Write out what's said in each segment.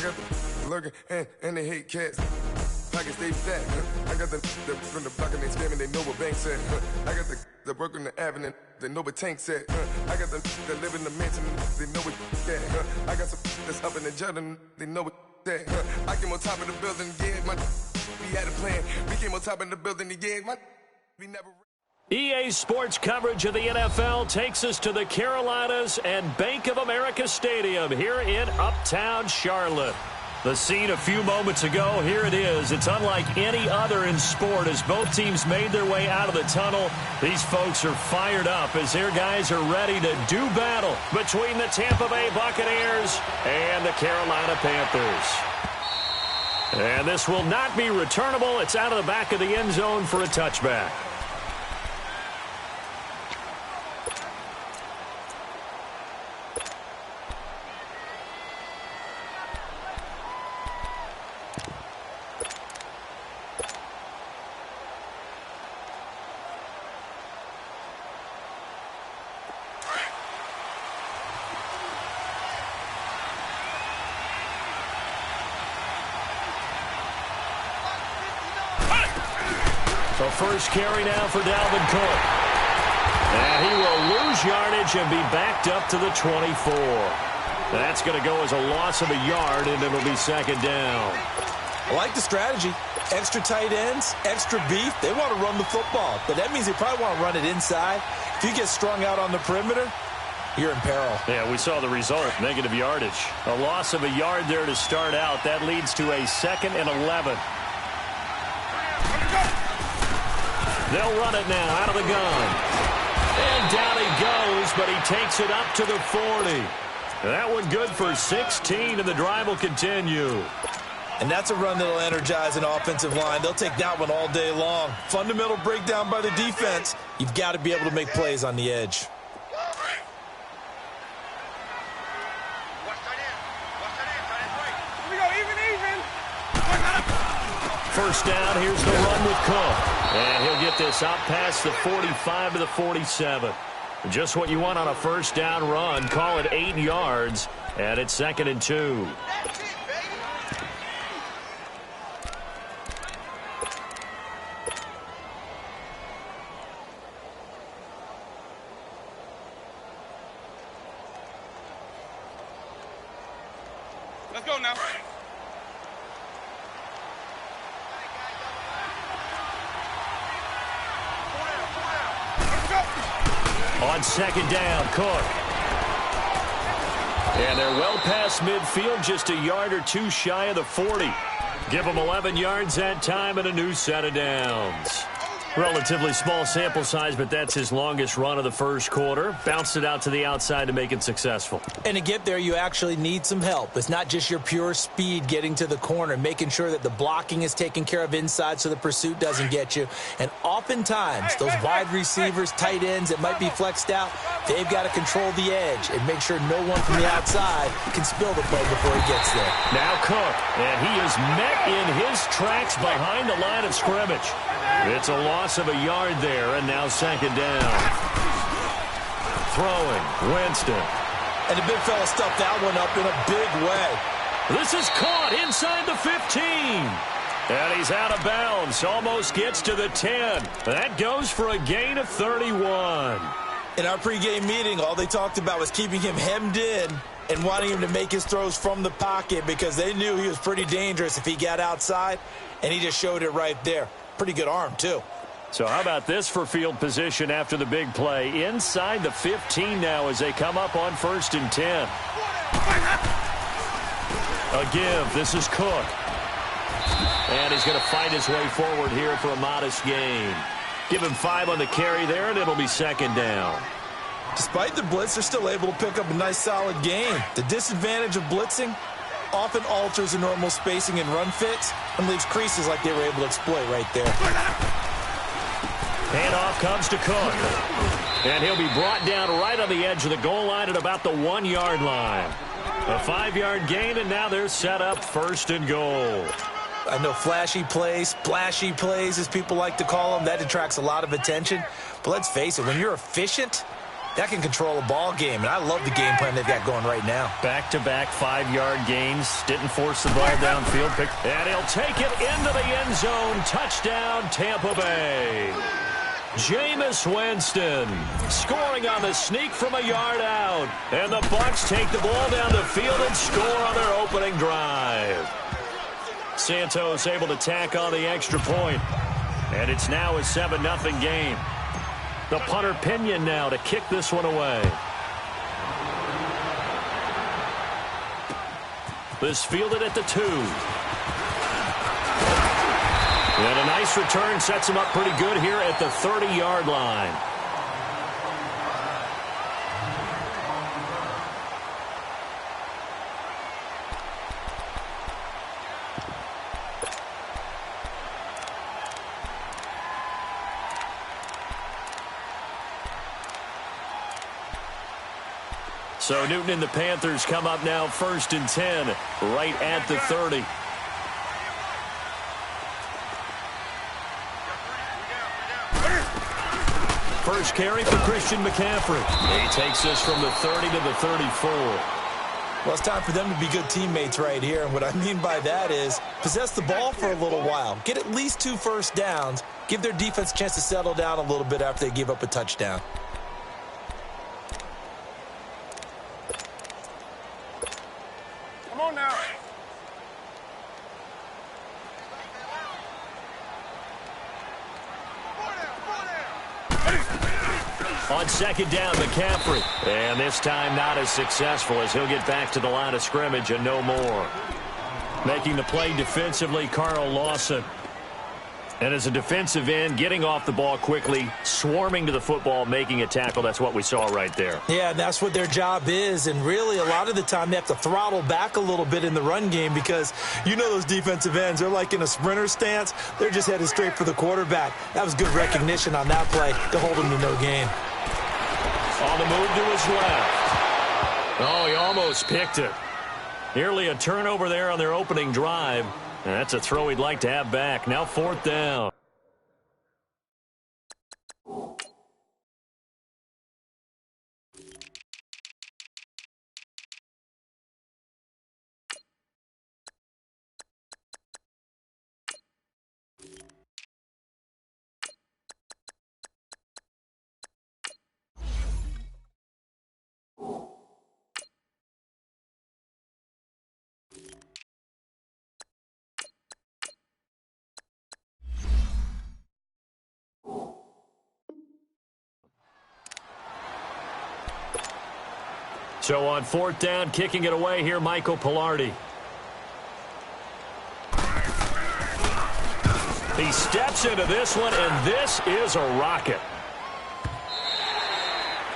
I got the lurking and they hate cats. Pockets stay fat. I got the from the block and they scamming, they know what banks at. I got the work on the avenue, they know what tanks at. I got the that live in the mansion, they know what that. I got some that's up in the jungle, they know what that. I came on top of the building, yeah, we had a plan. We came on top of the building, yeah, we never. EA Sports coverage of the NFL takes us to the Carolinas and Bank of America Stadium here in Uptown Charlotte. The scene a few moments ago, here it is. It's unlike any other in sport as both teams made their way out of the tunnel. These folks are fired up as their guys are ready to do battle between the Tampa Bay Buccaneers and the Carolina Panthers. And this will not be returnable. It's out of the back of the end zone for a touchback. So first carry now for Dalvin Cook. And he will lose yardage and be backed up to the 24. That's going to go as a loss of a yard, and it'll be second down. I like the strategy. Extra tight ends, extra beef. They want to run the football, but that means they probably want to run it inside. If you get strung out on the perimeter, you're in peril. Yeah, we saw the result, negative yardage. A loss of a yard there to start out. That leads to a 2nd and 11. They'll run it now out of the gun. And down he goes, but he takes it up to the 40. That one good for 16, and the drive will continue. And that's a run that will energize an offensive line. They'll take that one all day long. Fundamental breakdown by the defense. You've got to be able to make plays on the edge. First down, here's the run with Cook. And he'll get this out past the 45 to the 47. Just what you want on a first down run. Call it 8 yards, and it's 2nd and 2. Let's go now. On second down, Cook. And they're well past midfield, just a yard or two shy of the 40. Give them 11 yards that time and a new set of downs. Relatively small sample size, but that's his longest run of the first quarter. Bounced it out to the outside to make it successful. And to get there, you actually need some help. It's not just your pure speed getting to the corner, making sure that the blocking is taken care of inside so the pursuit doesn't get you. And oftentimes, those wide receivers, tight ends that might be flexed out, they've got to control the edge and make sure no one from the outside can spill the play before he gets there. Now Cook, and he is met in his tracks behind the line of scrimmage. It's a loss of a yard there, and now second down. Throwing, Winston. And the big fella stuffed that one up in a big way. This is caught inside the 15. And he's out of bounds, almost gets to the 10. That goes for a gain of 31. In our pregame meeting, all they talked about was keeping him hemmed in and wanting him to make his throws from the pocket because they knew he was pretty dangerous if he got outside, and he just showed it right there. Pretty good arm, too. So how about this for field position after the big play? Inside the 15 now as they come up on 1st and 10. A give. This is Cook. And he's going to fight his way forward here for a modest gain. Give him 5 on the carry there, and it'll be second down. Despite the blitz, they're still able to pick up a nice, solid gain. The disadvantage of blitzing often alters the normal spacing and run fits and leaves creases like they were able to exploit right there. Handoff comes to Cook. And he'll be brought down right on the edge of the goal line at about the 1-yard line. A 5-yard gain, and now they're set up 1st and goal. I know flashy plays, splashy plays, as people like to call them, that attracts a lot of attention. But let's face it, when you're efficient, that can control a ball game, and I love the game plan they've got going right now. Back-to-back 5-yard gains. Didn't force the ball downfield. And he'll take it into the end zone. Touchdown, Tampa Bay. Jameis Winston scoring on the sneak from a yard out. And the Bucs take the ball down the field and score on their opening drive. Santos able to tack on the extra point. And it's now a 7-0 game. The punter Pinion now to kick this one away. This fielded at the 2. And a nice return sets him up pretty good here at the 30-yard line. So Newton and the Panthers come up now 1st and 10, right at the 30. First carry for Christian McCaffrey. He takes this from the 30 to the 34. Well, it's time for them to be good teammates right here. And what I mean by that is possess the ball for a little while. Get at least 2 first downs. Give their defense a chance to settle down a little bit after they give up a touchdown. Come on now. On 2nd down, McCaffrey. And this time not as successful as he'll get back to the line of scrimmage and no more. Making the play defensively, Carl Lawson. And as a defensive end, getting off the ball quickly, swarming to the football, making a tackle. That's what we saw right there. Yeah, that's what their job is. And really, a lot of the time, they have to throttle back a little bit in the run game because you know those defensive ends, they're like in a sprinter stance. They're just headed straight for the quarterback. That was good recognition on that play to hold him to no gain. On the move to his left. Oh, he almost picked it. Nearly a turnover there on their opening drive. And that's a throw he'd like to have back. Now 4th down. So on 4th down, kicking it away here, Michael Pilardi. He steps into this one, and this is a rocket.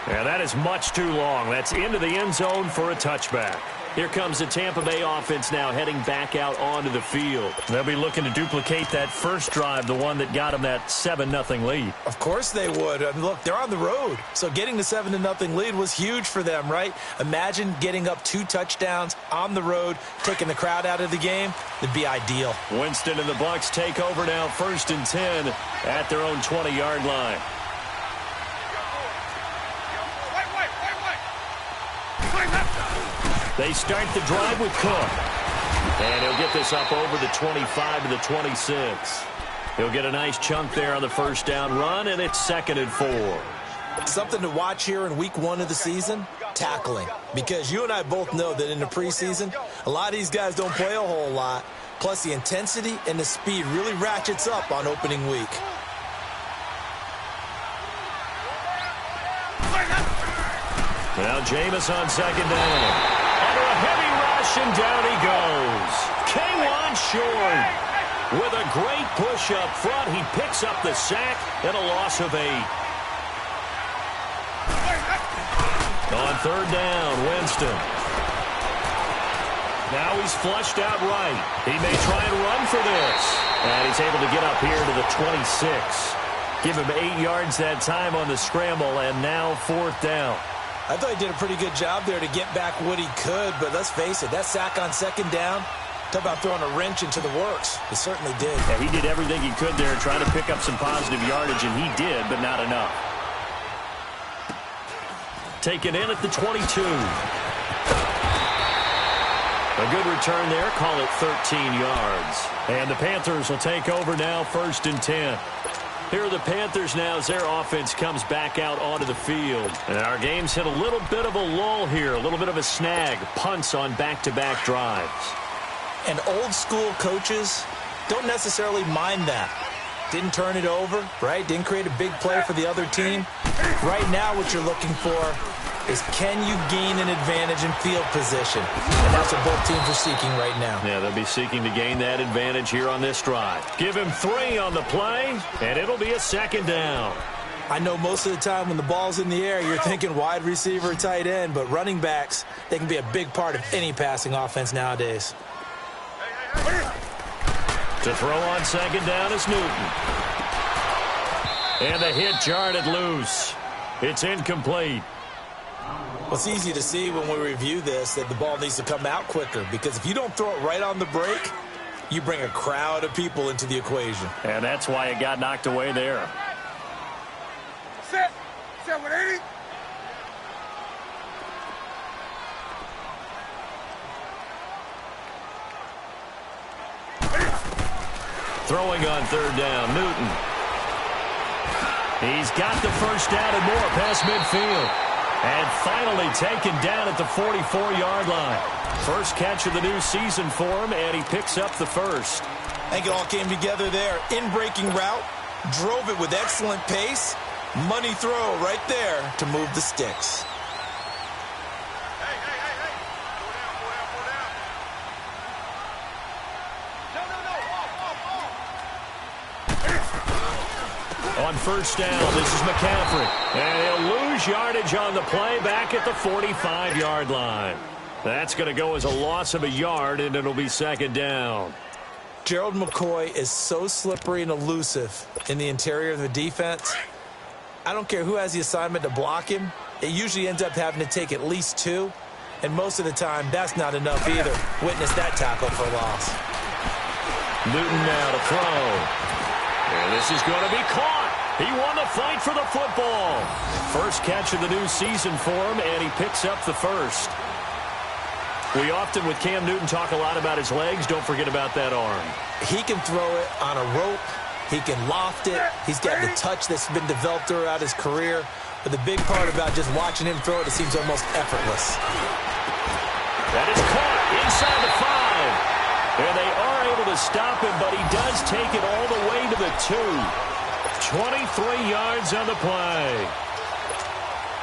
And that is much too long. That's into the end zone for a touchback. Here comes the Tampa Bay offense now heading back out onto the field. They'll be looking to duplicate that first drive, the one that got them that 7-0 lead. Of course they would. I mean, look, they're on the road. So getting the 7-0 lead was huge for them, right? Imagine getting up 2 touchdowns on the road, taking the crowd out of the game. It'd be ideal. Winston and the Bucs take over now 1st and 10 at their own 20-yard line. They start the drive with Cook. And he'll get this up over the 25 to the 26. He'll get a nice chunk there on the first down run, and it's 2nd and 4. Something to watch here in week 1 of the season, tackling. Because you and I both know that in the preseason, a lot of these guys don't play a whole lot. Plus, the intensity and the speed really ratchets up on opening week. Now Jameis on 2nd down. Under a heavy rush, and down he goes. K1 short. With a great push up front, he picks up the sack and a loss of 8. On 3rd down, Winston. Now he's flushed out right. He may try and run for this. And he's able to get up here to the 26. Give him 8 yards that time on the scramble, and now 4th down. I thought he did a pretty good job there to get back what he could, but let's face it, that sack on 2nd down, talk about throwing a wrench into the works. It certainly did. Yeah, he did everything he could there, trying to pick up some positive yardage, and he did, but not enough. taken in at the 22. A good return there. Call it 13 yards. And the Panthers will take over now, 1st and 10. Here are the Panthers now as their offense comes back out onto the field. And our game's hit a little bit of a lull here, a little bit of a snag. Punts on back-to-back drives. And old-school coaches don't necessarily mind that. Didn't turn it over, right? Didn't create a big play for the other team. Right now what you're looking for is, can you gain an advantage in field position? And that's what both teams are seeking right now. Yeah, they'll be seeking to gain that advantage here on this drive. Give him 3 on the play, and it'll be a 2nd down. I know most of the time when the ball's in the air, you're thinking wide receiver, tight end, but running backs, they can be a big part of any passing offense nowadays. To throw on 2nd down is Newton. And the hit jarred it loose. It's incomplete. Well, it's easy to see when we review this that the ball needs to come out quicker, because if you don't throw it right on the break, you bring a crowd of people into the equation. And that's why it got knocked away there. Set 180. Throwing on 3rd down, Newton. He's got the 1st down and more past midfield. And finally taken down at the 44-yard line. First catch of the new season for him, and he picks up the 1st. I think it all came together there. In-breaking route, drove it with excellent pace. Money throw right there to move the sticks. On 1st down, this is McCaffrey. And he'll lose yardage on the play back at the 45-yard line. That's going to go as a loss of a yard, and it'll be 2nd down. Gerald McCoy is so slippery and elusive in the interior of the defense. I don't care who has the assignment to block him. It usually ends up having to take at least 2. And most of the time, that's not enough either. Witness that tackle for loss. Newton now to throw. And this is going to be caught. He won the fight for the football. First catch of the new season for him, and he picks up the 1st. We often, with Cam Newton, talk a lot about his legs. Don't forget about that arm. He can throw it on a rope. He can loft it. He's got the touch that's been developed throughout his career. But the big part about just watching him throw it, it seems almost effortless. That is caught inside the 5. And they are able to stop him, but he does take it all the way to the 2. 23 yards on the play.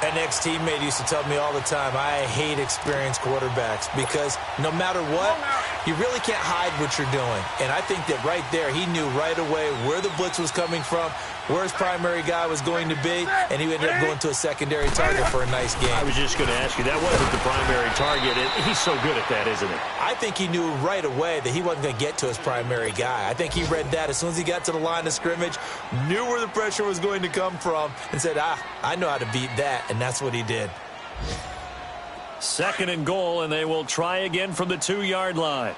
An ex-teammate used to tell me all the time, I hate experienced quarterbacks because no matter what, you really can't hide what you're doing. And I think that right there, he knew right away where the blitz was coming from, where his primary guy was going to be, and he ended up going to a secondary target for a nice game. I was just going to ask you, that wasn't the primary target. He's so good at that, isn't he? I think he knew right away that he wasn't going to get to his primary guy. I think he read that as soon as he got to the line of scrimmage, knew where the pressure was going to come from, and said, I know how to beat that, and that's what he did. 2nd and goal, and they will try again from the 2-yard line.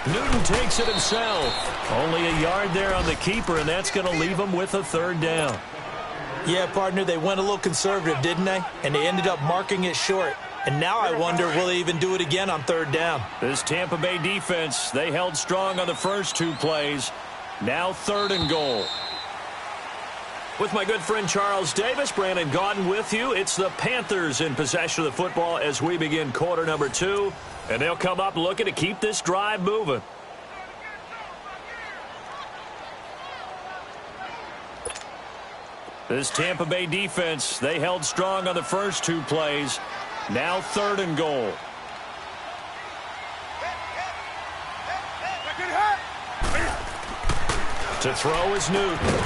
Newton takes it himself. Only a yard there on the keeper, and that's going to leave him with a 3rd down. Yeah, partner, they went a little conservative, didn't they? And they ended up marking it short. And now I wonder, will they even do it again on 3rd down? This Tampa Bay defense, they held strong on the first 2 plays. Now 3rd and goal. With my good friend Charles Davis, Brandon Gaudin with you. It's the Panthers in possession of the football as we begin quarter number 2. And they'll come up looking to keep this drive moving. This Tampa Bay defense, they held strong on the first 2 plays. Now 3rd and goal. To throw is Newton.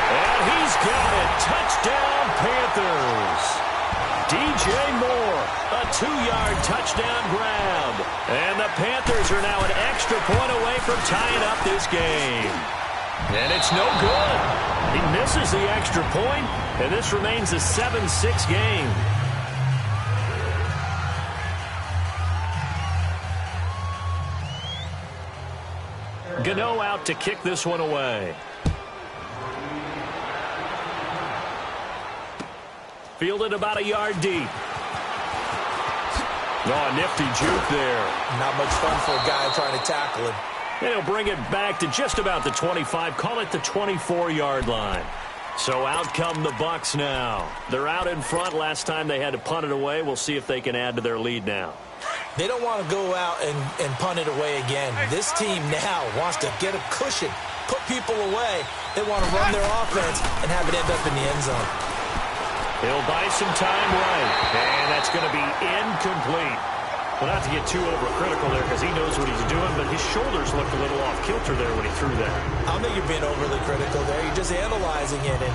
And he's got it. Touchdown, Panthers. DJ Moore, a 2-yard touchdown grab. And the Panthers are now an extra point away from tying up this game. And it's no good. He misses the extra point, and this remains a 7-6 game. Gano out to kick this one away. Fielded about a yard deep. Oh, a nifty juke there. Not much fun for a guy trying to tackle him. And he'll bring it back to just about the 25. Call it the 24-yard line. So out come the Bucs now. They're out in front. Last time they had to punt it away. We'll see if they can add to their lead now. They don't want to go out and punt it away again. This team now wants to get a cushion, put people away. They want to run their offense and have it end up in the end zone. He'll buy some time right. And that's going to be incomplete. Well, not to get too overcritical there because he knows what he's doing, but his shoulders looked a little off-kilter there when he threw that. I don't think you're being overly critical there. You're just analyzing it, and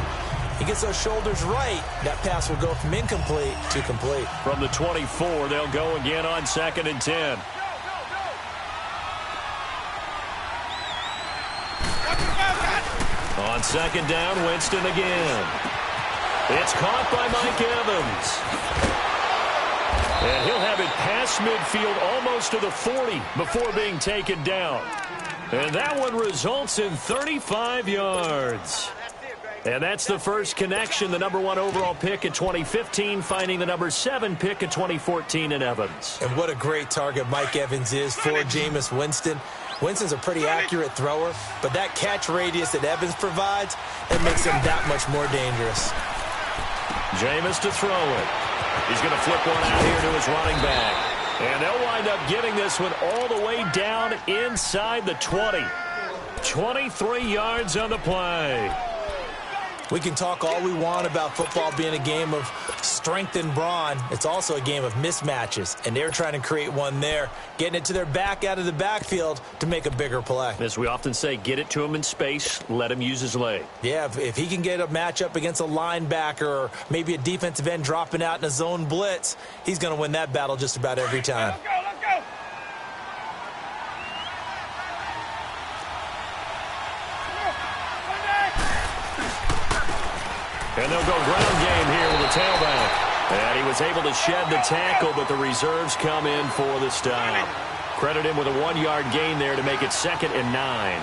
he gets those shoulders right. That pass will go from incomplete to complete. From the 24, they'll go again on 2nd and 10. On 2nd down, Winston again. It's caught by Mike Evans. And he'll have it past midfield almost to the 40 before being taken down. And that one results in 35 yards. And that's the first connection, the #1 overall pick in 2015, finding the #7 pick in 2014 in Evans. And what a great target Mike Evans is for Jameis Winston. Winston's a pretty accurate thrower, but that catch radius that Evans provides, it makes him that much more dangerous. Jameis to throw it. He's going to flip one out here to his running back. And they'll wind up getting this one all the way down inside the 20. 23 yards on the play. We can talk all we want about football being a game of strength and brawn. It's also a game of mismatches, and they're trying to create one there, getting it to their back out of the backfield to make a bigger play. As we often say, get it to him in space, let him use his leg. Yeah, if he can get a matchup against a linebacker or maybe a defensive end dropping out in a zone blitz, he's going to win that battle just about every time. Let's go, let's go. And they'll go ground game here with the tailback. And he was able to shed the tackle, but the reserves come in for the stop. Credit him with a 1-yard gain there to make it 2nd and 9.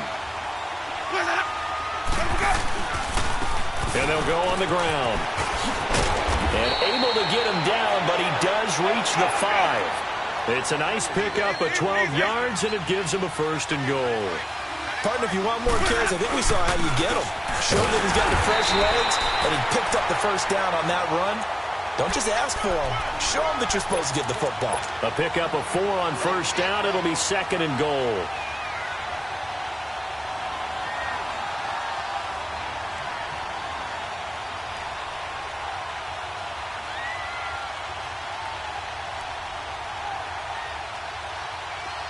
And they'll go on the ground. And able to get him down, but he does reach the 5. It's a nice pickup of 12 yards, and it gives him a 1st and goal. Partner, if you want more carries, I think we saw how you get him. Show that he's got the fresh legs, and he picked up the 1st down on that run. Don't just ask for him. Show him that you're supposed to get the football. A pickup of 4 on 1st down. It'll be 2nd and goal.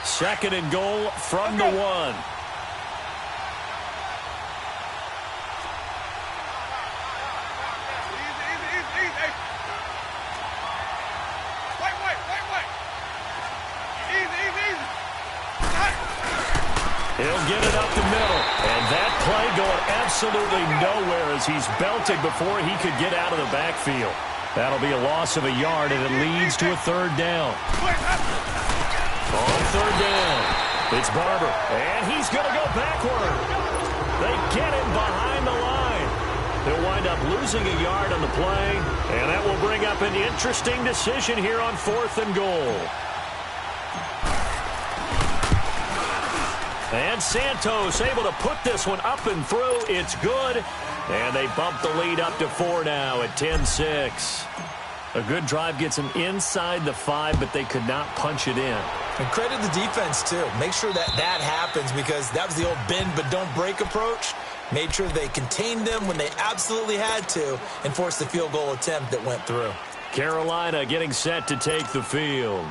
Second and goal from the 1. He'll get it up the middle. And that play going absolutely nowhere as he's belted before he could get out of the backfield. That'll be a loss of a yard, and it leads to a 3rd down. On 3rd down, it's Barber. And he's going to go backward. They get him behind the line. They'll wind up losing a yard on the play. And that will bring up an interesting decision here on 4th and goal. And Santos able to put this one up and through. It's good. And they bump the lead up to 4 now at 10-6. A good drive gets them inside the 5, but they could not punch it in. And credit the defense, too. Make sure that happens because that was the old bend but don't break approach. Made sure they contained them when they absolutely had to and forced the field goal attempt that went through. Carolina getting set to take the field.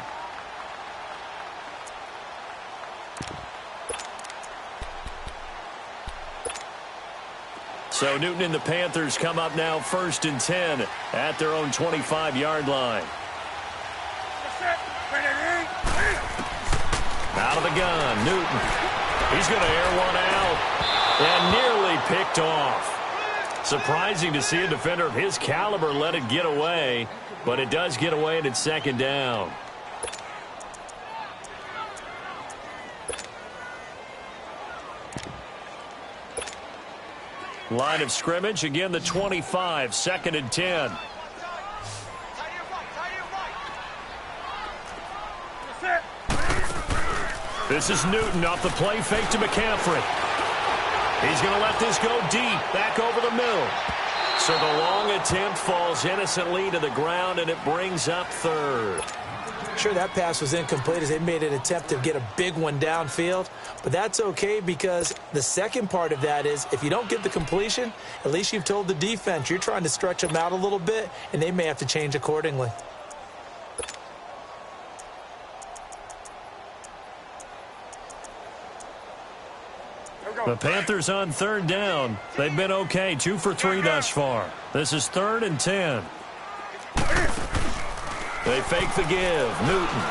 So Newton and the Panthers come up now 1st and 10 at their own 25-yard line. Out of the gun, Newton. He's going to air one out and nearly picked off. Surprising to see a defender of his caliber let it get away, but it does get away and it's 2nd down. Line of scrimmage, again the 25, 2nd and 10. This is Newton off the play fake to McCaffrey. He's going to let this go deep, back over the middle. So the long attempt falls innocently to the ground, and it brings up 3rd. Sure, that pass was incomplete as they made an attempt to get a big one downfield. But that's okay because the second part of that is if you don't get the completion, at least you've told the defense you're trying to stretch them out a little bit, and they may have to change accordingly. The Panthers on 3rd down. They've been okay, 2 for 3 thus far. This is 3rd and 10. They fake the give. Newton.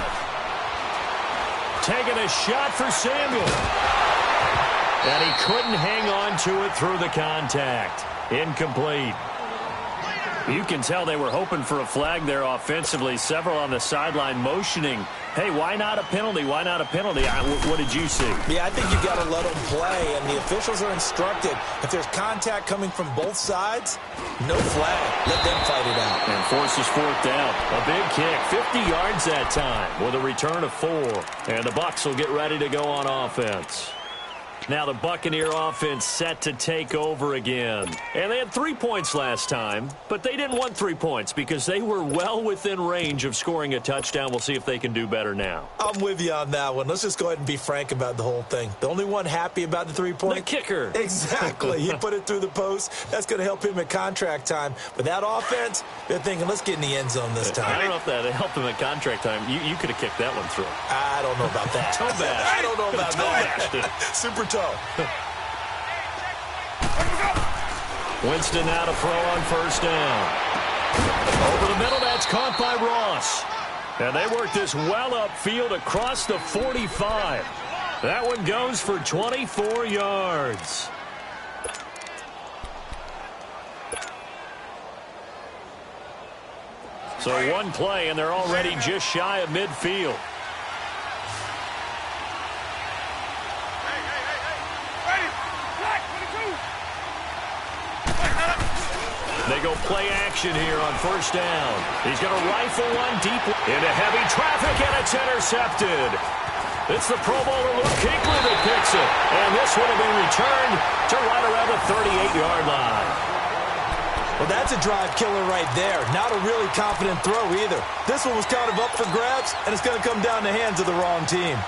Taking a shot for Samuel. And he couldn't hang on to it through the contact. Incomplete. You can tell they were hoping for a flag there offensively. Several on the sideline motioning, hey, why not a penalty? Why not a penalty? What did you see? Yeah, I think you've got to let them play, and the officials are instructed. If there's contact coming from both sides, no flag. Let them fight it out. And forces 4th down. A big kick, 50 yards that time with a return of 4. And the Bucs will get ready to go on offense. Now the Buccaneer offense set to take over again. And they had 3 points last time, but they didn't want 3 points because they were well within range of scoring a touchdown. We'll see if they can do better now. I'm with you on that one. Let's just go ahead and be frank about the whole thing. The only one happy about the 3-point? The kicker. Exactly. He put it through the post. That's going to help him at contract time. But that offense, they're thinking, let's get in the end zone this time. I don't know if that helped him at contract time. You could have kicked that one through. I don't know about that. Toe bash. I don't know about that. Super toe. Winston now to throw on 1st down. Over the middle, that's caught by Ross. And they work this well upfield across the 45. That one goes for 24 yards. So one play, and they're already just shy of midfield. They go play action here on 1st down. He's going to rifle one deep into heavy traffic, and it's intercepted. It's the Pro Bowler Luke Kuechly that picks it. And this one will be returned to right around the 38-yard line. Well, that's a drive killer right there. Not a really confident throw either. This one was kind of up for grabs, and it's going to come down the hands of the wrong team.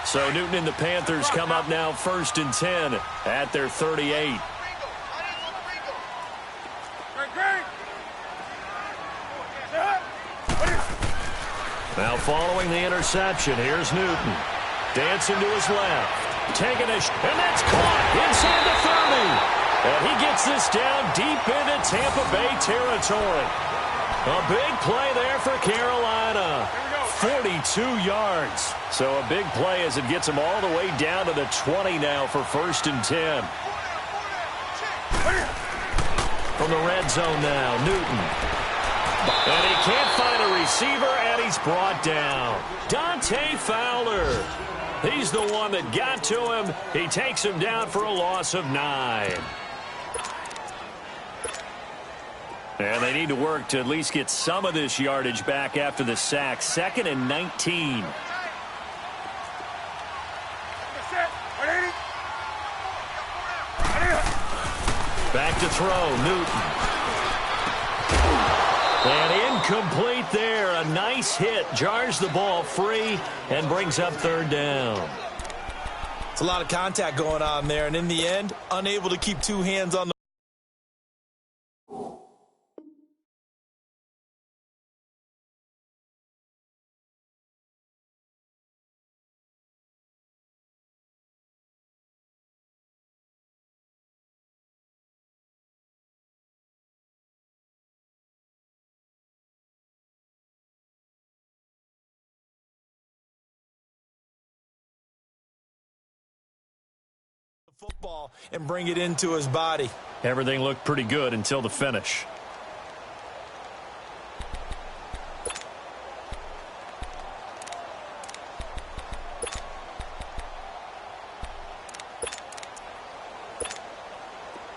So Newton and the Panthers come up now 1st and 10 at their 38. Now following the interception, here's Newton. Dancing to his left. Taking a and that's caught inside the 30. And he gets this down deep into Tampa Bay territory. A big play there for Carolina. 42 yards. So a big play as it gets him all the way down to the 20 now for 1st and 10. From the red zone now, Newton. And he can't find a receiver, and he's brought down. Dante Fowler. He's the one that got to him. He takes him down for a loss of 9. And they need to work to at least get some of this yardage back after the sack. 2nd and 19. Back to throw, Newton. And incomplete there. A nice hit. Jars the ball free and brings up 3rd down. It's a lot of contact going on there, and in the end, unable to keep 2 hands on the football and bring it into his body. Everything looked pretty good until the finish.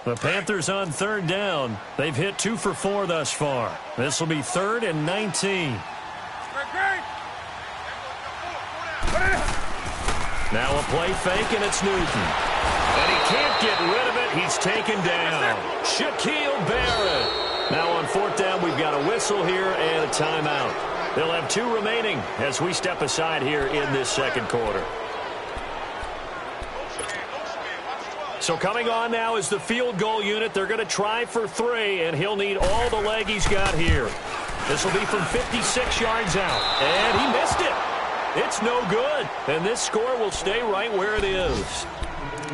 The Panthers on third down. They've hit 2 for 4 thus far. This will be 3rd and 19. Now a play fake, and it's Newton. And he can't get rid of it. He's taken down. Shaquille Barrett. Now on 4th down, we've got a whistle here and a timeout. They'll have 2 remaining as we step aside here in this second quarter. So coming on now is the field goal unit. They're going to try for 3, and he'll need all the leg he's got here. This will be from 56 yards out, and he missed it. It's no good, and this score will stay right where it is.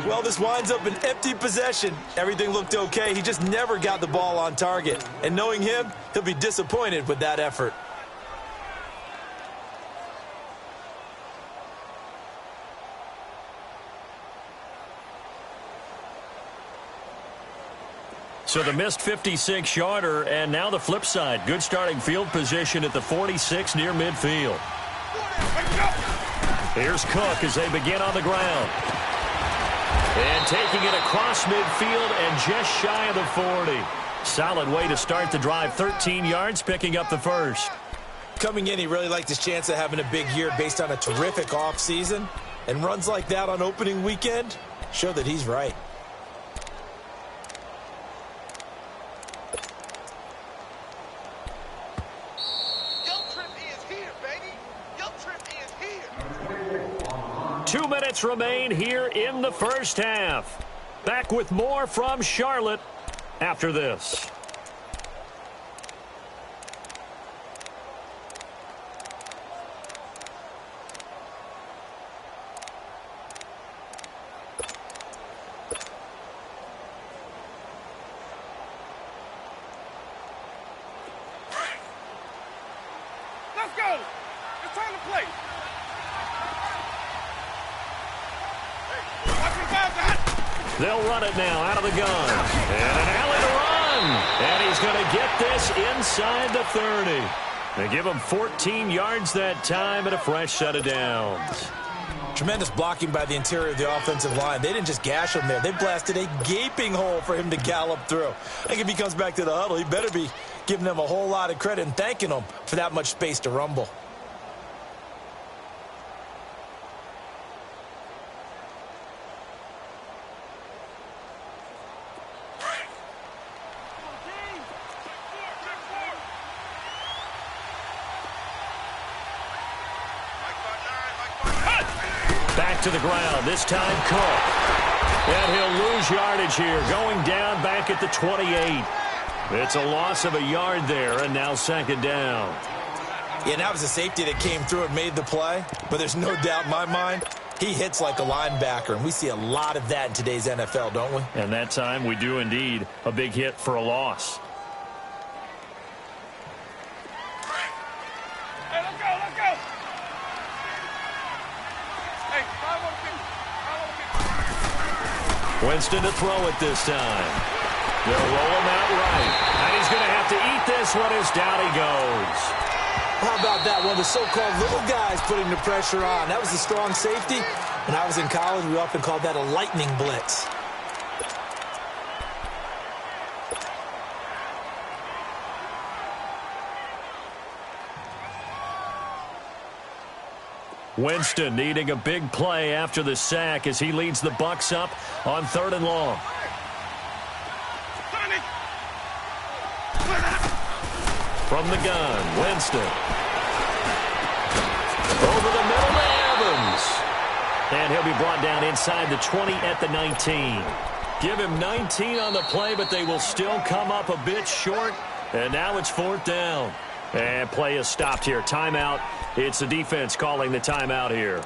Well, this winds up an empty possession. Everything looked okay. He just never got the ball on target. And knowing him, he'll be disappointed with that effort. So the missed 56-yarder, and now the flip side. Good starting field position at the 46 near midfield. Here's Cook as they begin on the ground. And taking it across midfield and just shy of the 40. Solid way to start the drive. 13 yards, picking up the first. Coming in, he really liked his chance of having a big year based on a terrific offseason. And runs like that on opening weekend show that he's right. Remain here in the first half. Back with more from Charlotte after this. Let's go. It's time to play. They'll run it now out of the gun. And an alley to run. And he's going to get this inside the 30. They give him 14 yards that time and a fresh set of downs. Tremendous blocking by the interior of the offensive line. They didn't just gash him there. They blasted a gaping hole for him to gallop through. I think if he comes back to the huddle, he better be giving them a whole lot of credit and thanking them for that much space to rumble. To the ground, this time Cook. And he'll lose yardage here, going down back at the 28. It's a loss of a yard there, and now second down. Yeah, that was a safety that came through and made the play, but there's no doubt in my mind, he hits like a linebacker, and we see a lot of that in today's NFL, don't we? And that time we do indeed a big hit for a loss. Winston to throw it this time. They'll roll him out right. And he's going to have to eat this one as down he goes. How about that? One of the so-called little guys putting the pressure on. That was a strong safety. When I was in college, we often called that a lightning blitz. Winston needing a big play after the sack as he leads the Bucs up on 3rd and long. From the gun, Winston. Over the middle to Evans. And he'll be brought down inside the 20 at the 19. Give him 19 on the play, but they will still come up a bit short. And now it's 4th down. And play is stopped here. Timeout. It's the defense calling the timeout here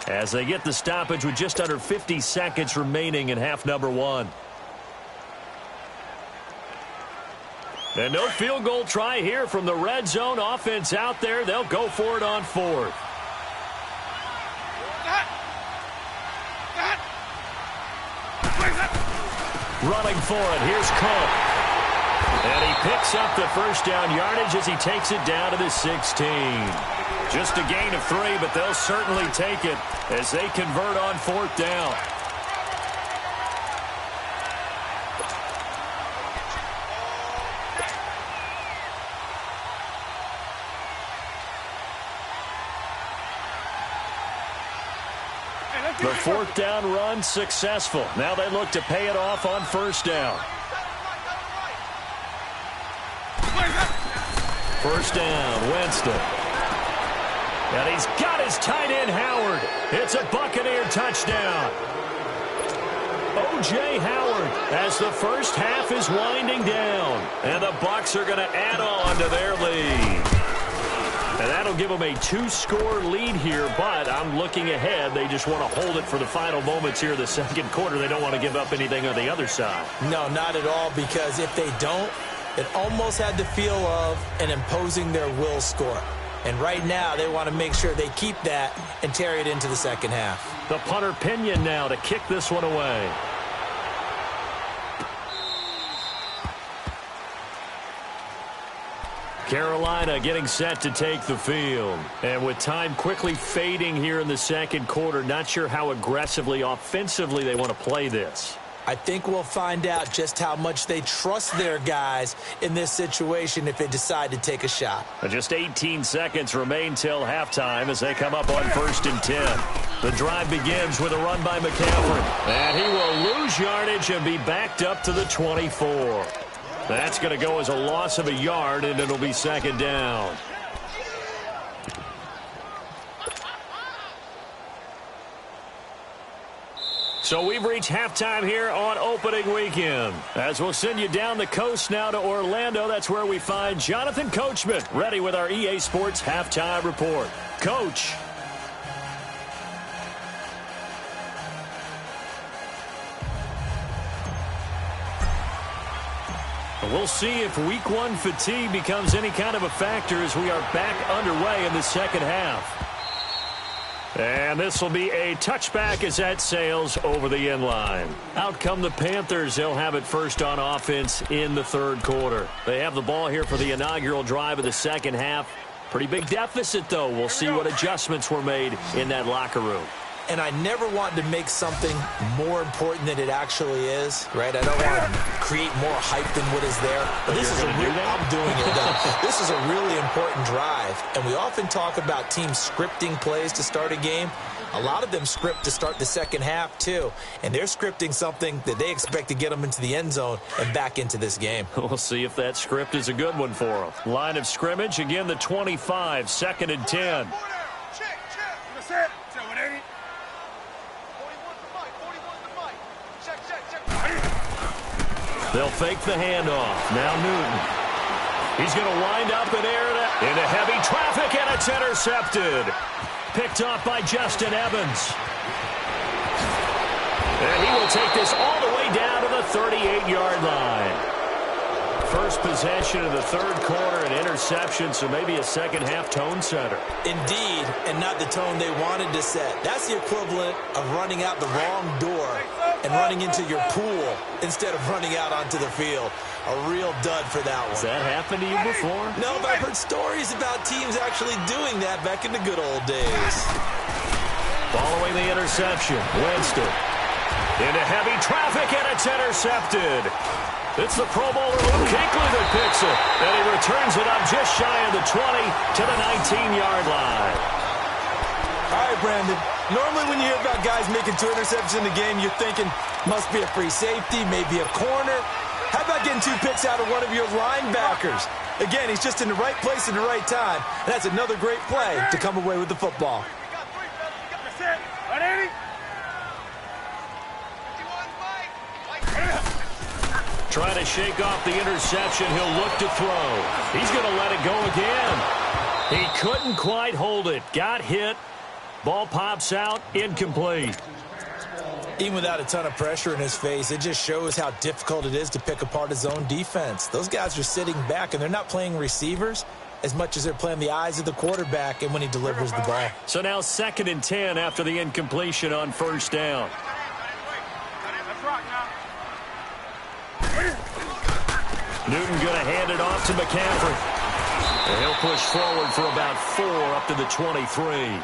as they get the stoppage with just under 50 seconds remaining in half number 1. And no field goal try here from the red zone offense out there. They'll go for it on 4th. Running for it. Here's Cook. And he picks up the first down yardage as he takes it down to the 16. Just a gain of 3, but they'll certainly take it as they convert on 4th down. The fourth down run successful. Now they look to pay it off on first down. First down, Winston. And he's got his tight end, Howard. It's a Buccaneer touchdown. O.J. Howard as the first half is winding down. And the Bucs are going to add on to their lead. And that'll give them a 2-score lead here, but I'm looking ahead. They just want to hold it for the final moments here in the second quarter. They don't want to give up anything on the other side. No, not at all, because if they don't, it almost had the feel of an imposing their will score. And right now, they want to make sure they keep that and carry it into the second half. The punter Pinion now to kick this one away. Carolina getting set to take the field. And with time quickly fading here in the second quarter, not sure how aggressively, offensively they want to play this. I think we'll find out just how much they trust their guys in this situation if they decide to take a shot. Just 18 seconds remain till halftime as they come up on 1st and 10. The drive begins with a run by McCaffrey. And he will lose yardage and be backed up to the 24. That's going to go as a loss of a yard, and it'll be second down. So we've reached halftime here on opening weekend. As we'll send you down the coast now to Orlando, that's where we find Jonathan Coachman, ready with our EA Sports Halftime Report. Coach. We'll see if week one fatigue becomes any kind of a factor as we are back underway in the second half. And this will be a touchback as that sails over the end line. Out come the Panthers. They'll have it first on offense in the third quarter. They have the ball here for the inaugural drive of the second half. Pretty big deficit, though. We'll see what adjustments were made in that locker room. And I never want to make something more important than it actually is, right? I don't want to create more hype than what is there. But this is I'm doing it, though. This is a really important drive. And we often talk about teams scripting plays to start a game. A lot of them script to start the second half, too. And they're scripting something that they expect to get them into the end zone and back into this game. We'll see if that script is a good one for them. Line of scrimmage, again, the 25, 2nd and 10. They'll fake the handoff. Now Newton. He's going to wind up in air into heavy traffic, and it's intercepted. Picked off by Justin Evans. And he will take this all the way down to the 38-yard line. First possession of the third quarter, an interception, so maybe a second-half tone setter. Indeed, and not the tone they wanted to set. That's the equivalent of running out the wrong door and running into your pool instead of running out onto the field. A real dud for that one. Has that happened to you before? No, but I've heard stories about teams actually doing that back in the good old days. Following the interception, Winston into heavy traffic, and it's intercepted. It's the Pro Bowler Luke Kuechly that picks it, and he returns it up just shy of the 20 to the 19-yard line. All right, Brandon. Normally when you hear about guys making 2 interceptions in the game, you're thinking must be a free safety, maybe a corner. How about getting 2 picks out of one of your linebackers? Again, he's just in the right place at the right time, and that's another great play to come away with the football. Trying to shake off the interception. He'll look to throw. He's going to let it go again. He couldn't quite hold it. Got hit. Ball pops out. Incomplete. Even without a ton of pressure in his face, it just shows how difficult it is to pick apart his own defense. Those guys are sitting back, and they're not playing receivers as much as they're playing the eyes of the quarterback and when he delivers the ball. So now 2nd and 10 after the incompletion on first down. Newton going to hand it off to McCaffrey. And he'll push forward for about 4 up to the 23.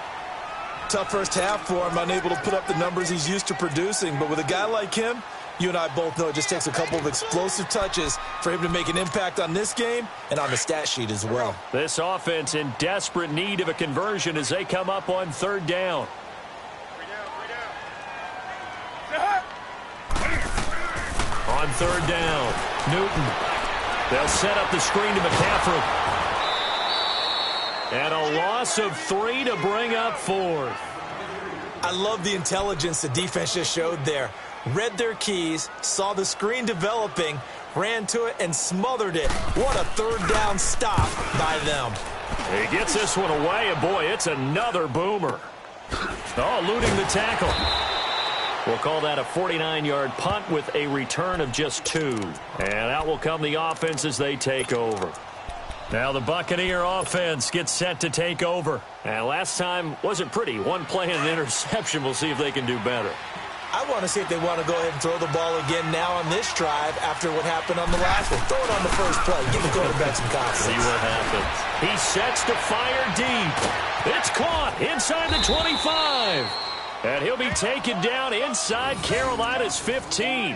Tough first half for him, unable to put up the numbers he's used to producing. But with a guy like him, you and I both know it just takes a couple of explosive touches for him to make an impact on this game and on the stat sheet as well. This offense in desperate need of a conversion as they come up on 3rd down. On third down, Newton. They'll set up the screen to McCaffrey. And a loss of 3 to bring up 4th. I love the intelligence the defense just showed there. Read their keys, saw the screen developing, ran to it, and smothered it. What a third down stop by them. He gets this one away, and boy, it's another boomer. Oh, eluding the tackle. We'll call that a 49-yard punt with a return of just 2. And out will come the offense as they take over. Now the Buccaneer offense gets set to take over. And last time wasn't pretty. One play and an interception. We'll see if they can do better. I want to see if they want to go ahead and throw the ball again now on this drive after what happened on the last one. Throw it on the first play. Give the quarterback some confidence. See what happens. He sets to fire deep. It's caught inside the 25. And he'll be taken down inside Carolina's 15.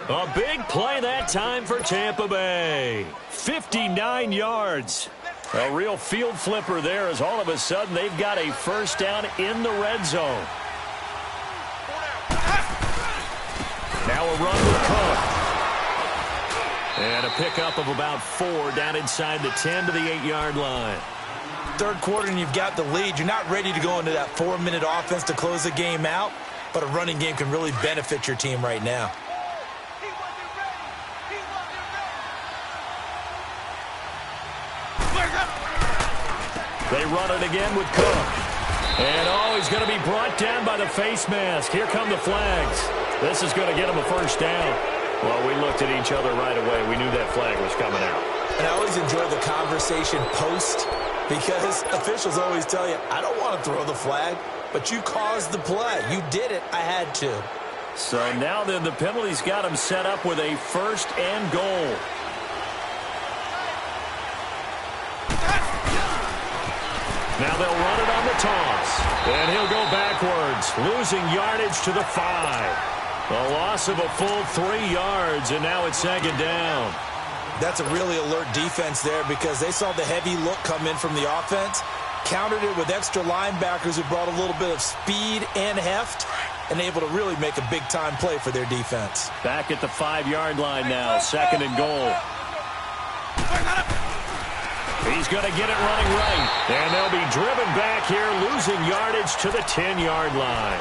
A big play that time for Tampa Bay. 59 yards. A real field flipper there as all of a sudden they've got a first down in the red zone. Now a run with Cook. And a pickup of about 4 down inside the 10 to the 8-yard line. Third quarter and you've got the lead. You're not ready to go into that 4-minute offense to close the game out, but a running game can really benefit your team right now. They run it again with Cook. And oh, he's going to be brought down by the face mask. Here come the flags. This is going to get him a first down. Well, we looked at each other right away. We knew that flag was coming out. And I always enjoy the conversation post because officials always tell you, I don't want to throw the flag, but you caused the play. You did it. I had to. So now then the penalty's got him set up with a first and goal. Now they'll run it on the toss. And he'll go backwards, losing yardage to the 5. A loss of a full 3 yards, and now it's second down. That's a really alert defense there because they saw the heavy look come in from the offense, countered it with extra linebackers who brought a little bit of speed and heft, and able to really make a big-time play for their defense. Back at the 5-yard line now, second and goal. He's going to get it running right. And they'll be driven back here, losing yardage to the 10-yard line.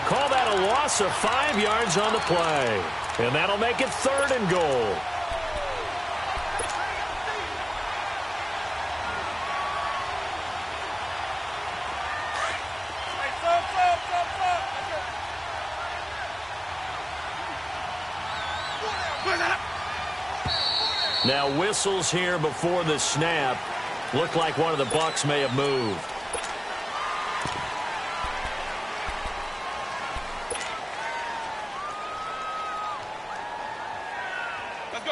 Call that a loss of 5 yards on the play. And that'll make it third and goal. Now whistles here before the snap. Looked like one of the Bucs may have moved.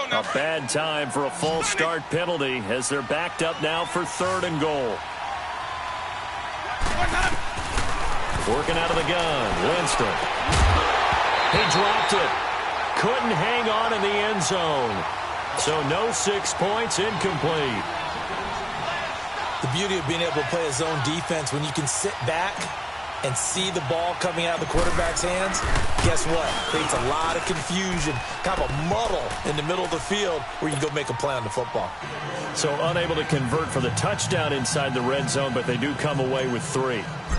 A bad time for a false start penalty as they're backed up now for third and goal. Working out of the gun, Winston. He dropped it. Couldn't hang on in the end zone. So no 6 points, incomplete. The beauty of being able to play a zone defense when you can sit back and see the ball coming out of the quarterback's hands, guess what? Creates a lot of confusion, kind of a muddle in the middle of the field where you can go make a play on the football. So unable to convert for the touchdown inside the red zone, but they do come away with 3.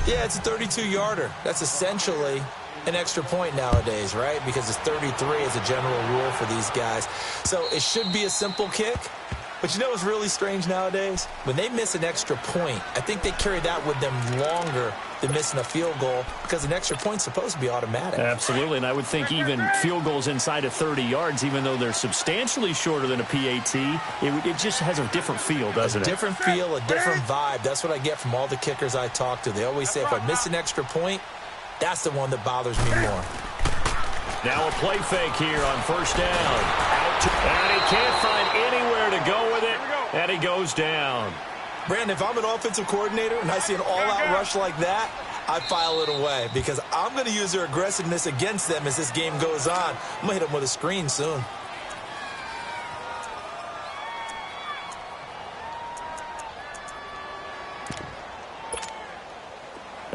Yeah, it's a 32-yarder. That's essentially an extra point nowadays, right? Because it's 33 as a general rule for these guys. So it should be a simple kick. But you know what's really strange nowadays? When they miss an extra point, I think they carry that with them longer than missing a field goal because an extra point's supposed to be automatic. Absolutely, and I would think even field goals inside of 30 yards, even though they're substantially shorter than a PAT, it just has a different feel, doesn't it? A different feel, a different vibe. That's what I get from all the kickers I talk to. They always say if I miss an extra point, that's the one that bothers me more. Now a play fake here on first down. And he can't find anywhere to go with it, and he goes down. Brandon, if I'm an offensive coordinator and I see an all-out rush like that, I file it away because I'm going to use their aggressiveness against them as this game goes on. I'm going to hit them with a screen soon.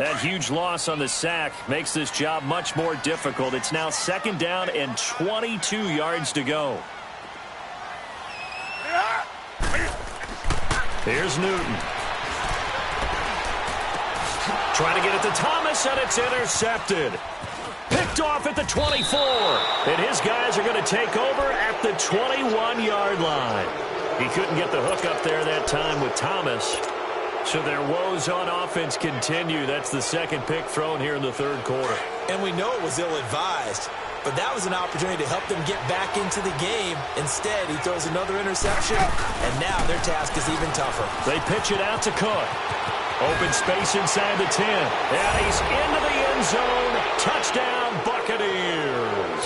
That huge loss on the sack makes this job much more difficult. It's now 2nd down and 22 yards to go. Here's Newton. Trying to get it to Thomas, and it's intercepted. Picked off at the 24. And his guys are going to take over at the 21-yard line. He couldn't get the hook up there that time with Thomas. So their woes on offense continue. That's the 2nd pick thrown here in the 3rd quarter. And we know it was ill-advised, but that was an opportunity to help them get back into the game. Instead, he throws another interception, and now their task is even tougher. They pitch it out to Cook. Open space inside the 10. And he's into the end zone. Touchdown, Buccaneers.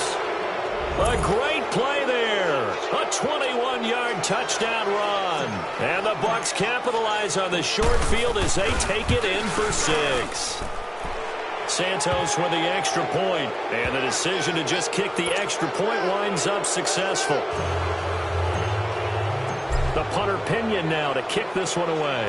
A great play there. A 21-yard touchdown run. And the Bucs capitalize on the short field as they take it in for 6. Santos with the extra point. And the decision to just kick the extra point winds up successful. The punter Pinion now to kick this one away.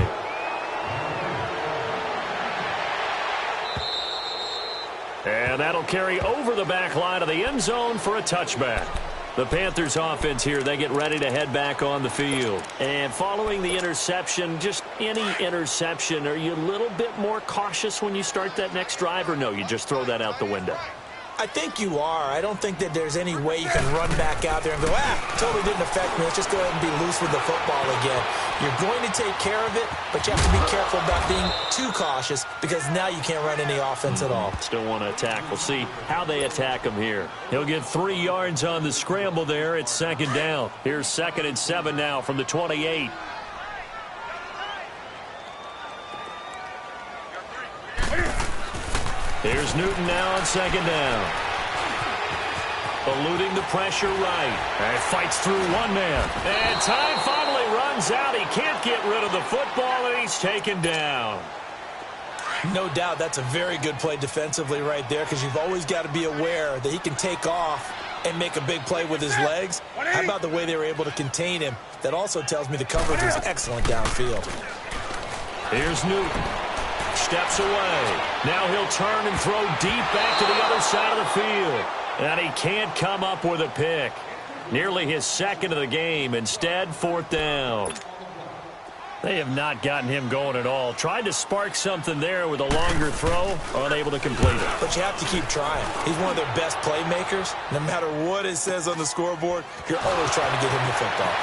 And that'll carry over the back line of the end zone for a touchback. The Panthers offense here, they get ready to head back on the field. And following the interception, just any interception, are you a little bit more cautious when you start that next drive, or no, you just throw that out the window? I think you are. I don't think that there's any way you can run back out there and go, totally didn't affect me. Let's just go ahead and be loose with the football again. You're going to take care of it, but you have to be careful about being too cautious because now you can't run any offense at all. Still want to attack. We'll see how they attack him here. He'll get 3 yards on the scramble there. It's 2nd down. Here's 2nd and 7 now from the 28. Here's Newton now on 2nd down. Eluding the pressure right. And fights through one man. And time finally runs out. He can't get rid of the football, and he's taken down. No doubt that's a very good play defensively right there because you've always got to be aware that he can take off and make a big play with his legs. How about the way they were able to contain him? That also tells me the coverage was excellent downfield. Here's Newton. Steps away. Now he'll turn and throw deep back to the other side of the field. And he can't come up with a pick. Nearly his 2nd of the game. Instead, 4th down. They have not gotten him going at all. Tried to spark something there with a longer throw. Unable to complete it. But you have to keep trying. He's one of their best playmakers. No matter what it says on the scoreboard, you're always trying to get him the football.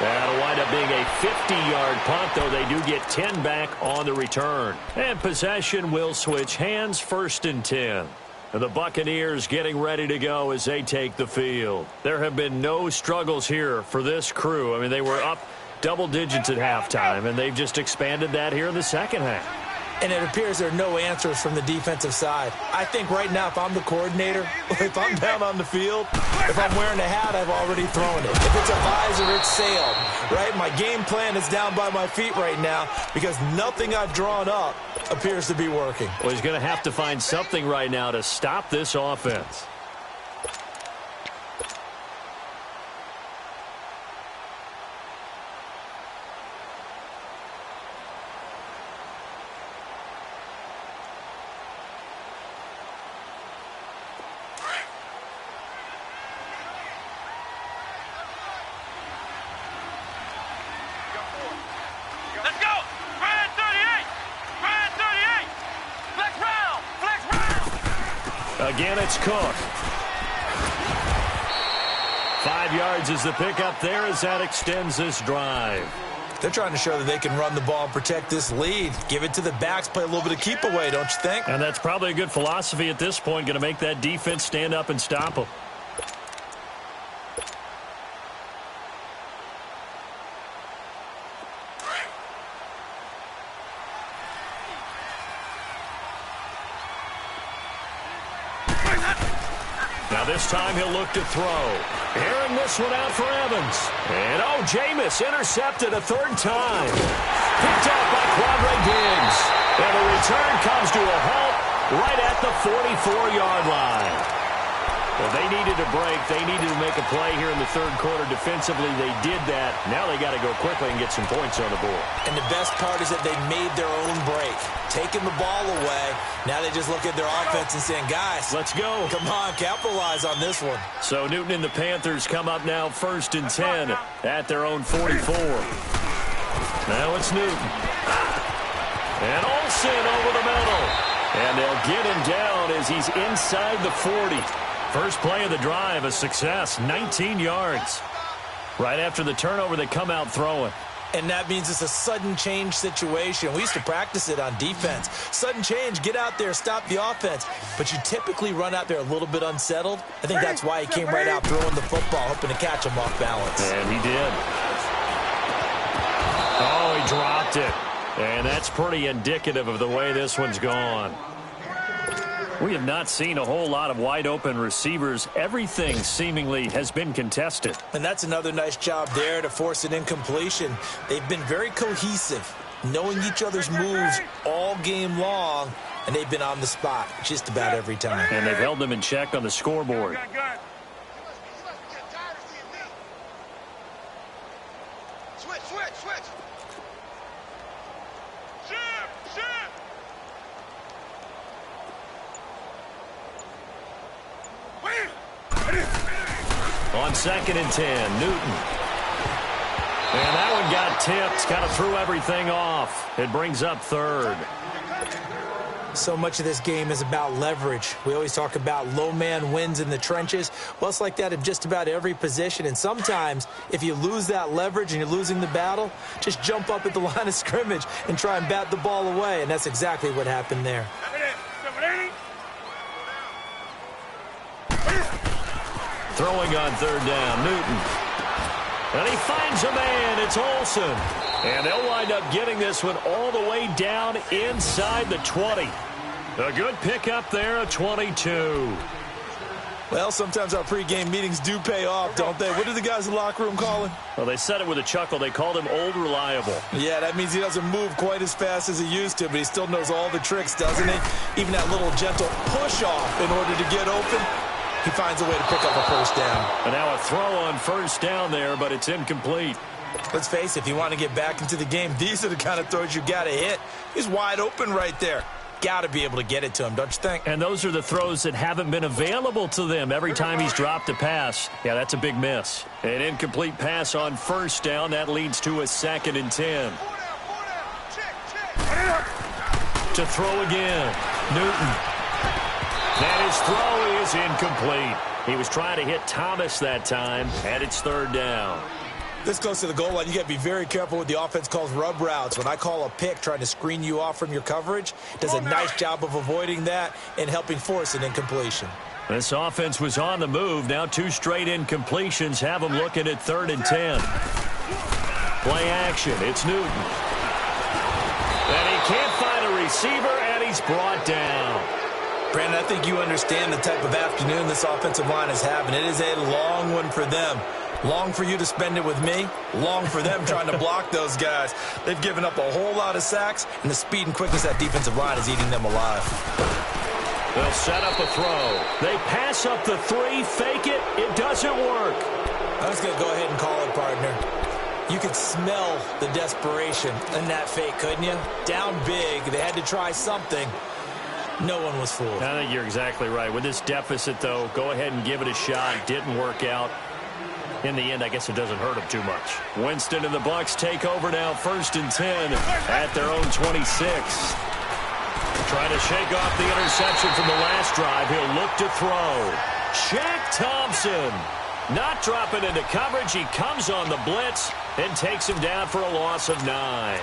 That'll wind up being a 50-yard punt, though they do get 10 back on the return. And possession will switch hands, 1st and 10. And the Buccaneers getting ready to go as they take the field. There have been no struggles here for this crew. I mean, they were up double digits at halftime, and they've just expanded that here in the 2nd half. And it appears there are no answers from the defensive side. I think right now, if I'm the coordinator, if I'm down on the field, if I'm wearing a hat, I've already thrown it. If it's a visor, it's sailed, right? My game plan is down by my feet right now because nothing I've drawn up appears to be working. Well, he's going to have to find something right now to stop this offense. Again, it's Cook. 5 yards is the pickup there as that extends this drive. They're trying to show that they can run the ball and protect this lead. Give it to the backs, play a little bit of keep away, don't you think? And that's probably a good philosophy at this point, going to make that defense stand up and stop them. Now this time he'll look to throw. Airing this one out for Evans. And Jameis intercepted a 3rd time. Picked off by Quadre Diggs. And the return comes to a halt right at the 44-yard line. Well, they needed a break. They needed to make a play here in the third quarter. Defensively, they did that. Now they got to go quickly and get some points on the board. And the best part is that they made their own break. Taking the ball away. Now they just look at their offense and saying, guys, let's go. Come on, capitalize on this one. So Newton and the Panthers come up now 1st and 10 at their own 44. Now it's Newton. And Olsen over the middle. And they'll get him down as he's inside the 40. First play of the drive, a success, 19 yards. Right after the turnover, they come out throwing. And that means it's a sudden change situation. We used to practice it on defense. Sudden change, get out there, stop the offense. But you typically run out there a little bit unsettled. I think that's why he came right out throwing the football, hoping to catch him off balance. And he did. Oh, he dropped it. And that's pretty indicative of the way this one's gone. We have not seen a whole lot of wide-open receivers. Everything seemingly has been contested. And that's another nice job there to force an incompletion. They've been very cohesive, knowing each other's moves all game long, and they've been on the spot just about every time. And they've held them in check on the scoreboard. On 2nd and 10, Newton. And that one got tipped, kind of threw everything off. It brings up 3rd. So much of this game is about leverage. We always talk about low man wins in the trenches. Well, it's like that in just about every position. And sometimes, if you lose that leverage and you're losing the battle, just jump up at the line of scrimmage and try and bat the ball away. And that's exactly what happened there. Throwing on 3rd down, Newton. And he finds a man. It's Olsen. And they'll wind up getting this one all the way down inside the 20. A good pickup there, a 22. Well, sometimes our pregame meetings do pay off, don't they? What do the guys in the locker room call him? Well, they said it with a chuckle. They called him Old Reliable. Yeah, that means he doesn't move quite as fast as he used to, but he still knows all the tricks, doesn't he? Even that little gentle push-off in order to get open. He finds a way to pick up a 1st down. And now a throw on 1st down there, but it's incomplete. Let's face it, if you want to get back into the game, these are the kind of throws you got to hit. He's wide open right there. Got to be able to get it to him, don't you think? And those are the throws that haven't been available to them every time he's dropped a pass. Yeah, that's a big miss. An incomplete pass on 1st down. That leads to a 2nd and 10. To throw again. Newton. And his throw is incomplete. He was trying to hit Thomas that time, and it's 3rd down. This close to the goal line, you got to be very careful what the offense calls rub routes. When I call a pick trying to screen you off from your coverage, does a nice job of avoiding that and helping force an incompletion. This offense was on the move. Now 2 straight incompletions have them looking at 3rd and 10. Play action. It's Newton. And he can't find a receiver, and he's brought down. Brandon, I think you understand the type of afternoon this offensive line is having. It is a long one for them. Long for you to spend it with me. Long for them trying to block those guys. They've given up a whole lot of sacks, and the speed and quickness of that defensive line is eating them alive. They'll set up a throw. They pass up the 3, fake it. It doesn't work. I'm just going to go ahead and call it, partner. You could smell the desperation in that fake, couldn't you? Down big. They had to try something. No one was fooled. I think you're exactly right. With this deficit, though, go ahead and give it a shot. Didn't work out. In the end, I guess it doesn't hurt him too much. Winston and the Bucs take over now, 1st and 10 at their own 26. Trying to shake off the interception from the last drive. He'll look to throw. Shaq Thompson not dropping into coverage. He comes on the blitz and takes him down for a loss of 9.